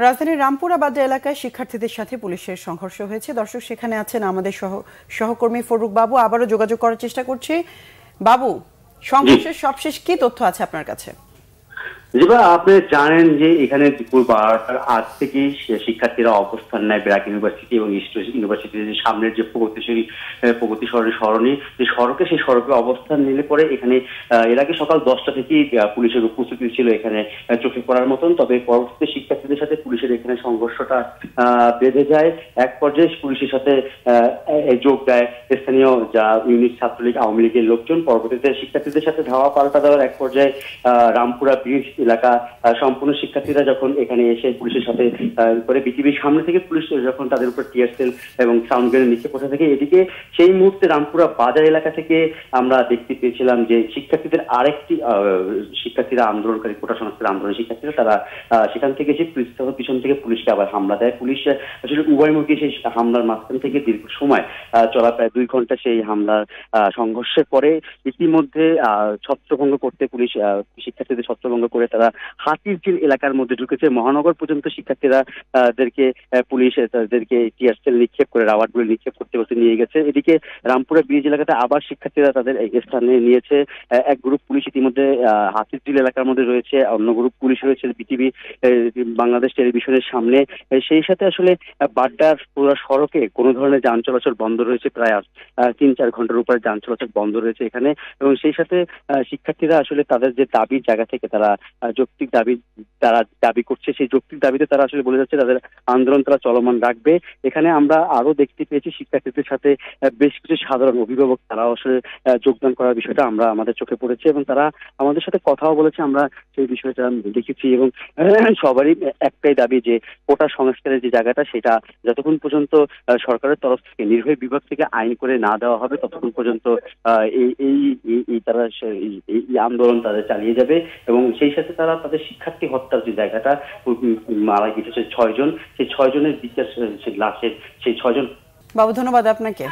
রাজধানীর রামপুরা বাড্ডা এলাকায় শিক্ষার্থীদের সাথে পুলিশের সংঘর্ষ হয়েছে। দর্শক, সেখানে আছেন আমাদের সহকর্মী ফরুক বাবু। আবারও যোগাযোগ করার চেষ্টা করছি। বাবু, সংঘর্ষের সবশেষ কি তথ্য আছে আপনার কাছে? আপনি জানেন যে এখানে দুপুর 12টার আগ থেকেই শিক্ষার্থীরা অবস্থান নেয় ব্র্যাক ইউনিভার্সিটি এবং ইস্ট ইউনিভার্সিটির সামনের যে প্রগতি সরণি যে সড়কে, সেই সড়কে অবস্থান নিলে পরে এখানে এর আগে সকাল 10টা থেকেই পুলিশের উপস্থিতি ছিল এখানে চোখে পড়ার মতন। তবে পরবর্তীতে শিক্ষার্থীদের সাথে পুলিশের এখানে সংঘর্ষটা বেঁধে যায়। এক পর্যায়ে পুলিশের সাথে যোগ দেয় স্থানীয় যা ইউনিট ছাত্রলীগ আওয়ামী লীগের লোকজন। পরবর্তীতে শিক্ষার্থীদের সাথে ধাওয়া পাল্টা দেওয়ার এক পর্যায়ে রামপুরা ব্রিজ এলাকা সম্পূর্ণ শিক্ষার্থীরা যখন এখানে এসে পুলিশের সাথে করে বিটিভির সামনে থেকে পুলিশ যখন তাদের উপর টিয়ার সেল এবং সাউন্ড গ্রেনেড নিক্ষেপ করতে থাকে, এদিকে সেই মুহূর্তে রামপুরা বাজার এলাকা থেকে আমরা দেখতে পেয়েছিলাম যে শিক্ষার্থীদের আরেকটি শিক্ষার্থীরা আন্দোলনকারী কোটা সংস্কার আন্দোলনের শিক্ষার্থীরা তারা সেখান থেকে এসে পিছন থেকে পুলিশকে আবার হামলা দেয়। পুলিশ আসলে উভয়মুখী সেই হামলার মাঝখান থেকে দীর্ঘ সময় চলা প্রায় 2 ঘন্টা সেই হামলার সংঘর্ষের পরে ইতিমধ্যে ছত্রভঙ্গ করতে পুলিশ শিক্ষার্থীদের ছত্রভঙ্গ করে তারা হাতিরঝিল এলাকার মধ্যে ঢুকেছে। মহানগর পর্যন্ত শিক্ষার্থীরা পুলিশ তাদেরকে টিয়ার সেল নিক্ষেপ করে রাবার বুলেট নিক্ষেপ করতে নিয়ে গেছে। এদিকে রামপুরা ব্রিজ এলাকাতে আবার শিক্ষার্থীরা তাদের স্থানে নিয়েছে। এক গ্রুপ পুলিশ ইতিমধ্যে হাতিরঝিল এলাকার মধ্যে রয়েছে, অন্য গ্রুপ পুলিশ রয়েছে বিটিভি বাংলাদেশ টেলিভিশনের সামনে। সেই সাথে আসলে বাড্ডার পুরো সড়কে কোনো ধরনের যান চলাচল বন্ধ রয়েছে, প্রায় 3-4 ঘন্টার উপরে যান চলাচল বন্ধ রয়েছে এখানে। এবং সেই সাথে শিক্ষার্থীরা আসলে তাদের যে দাবির জায়গা থেকে তারা যৌক্তিক দাবি করছে, সেই যৌক্তিক দাবিতে তারা আসলে বলে যাচ্ছে তাদের আন্দোলন তারা চলমান রাখবে। এখানে আমরা আরো দেখতে পেয়েছি শিক্ষার্থীদের সাথে বেশ কিছু সাধারণ অভিভাবক তারাও আসলে যোগদান করার বিষয়টা আমরা আমাদের চোখে পড়েছে এবং তারা আমাদের সাথে কথাও বলেছে, আমরা সেই বিষয়টা দেখেছি। এবং সবারই একটাই দাবি যে কোটা সংস্কারের যে জায়গাটা সেটা যতক্ষণ পর্যন্ত সরকারের তরফ থেকে নির্বাহী বিভাগ থেকে আইন করে না দেওয়া হবে ততক্ষণ পর্যন্ত তারা এই আন্দোলন তাদের চালিয়ে যাবে। এবং সেই সাথে তারা তাদের শিক্ষার্থী হত্যার যে জায়গাটা মারা গিয়েছে 6 জন, সেই 6 জনের বিচার লাশের সেই 6 জন। বাবু, ধন্যবাদ আপনাকে।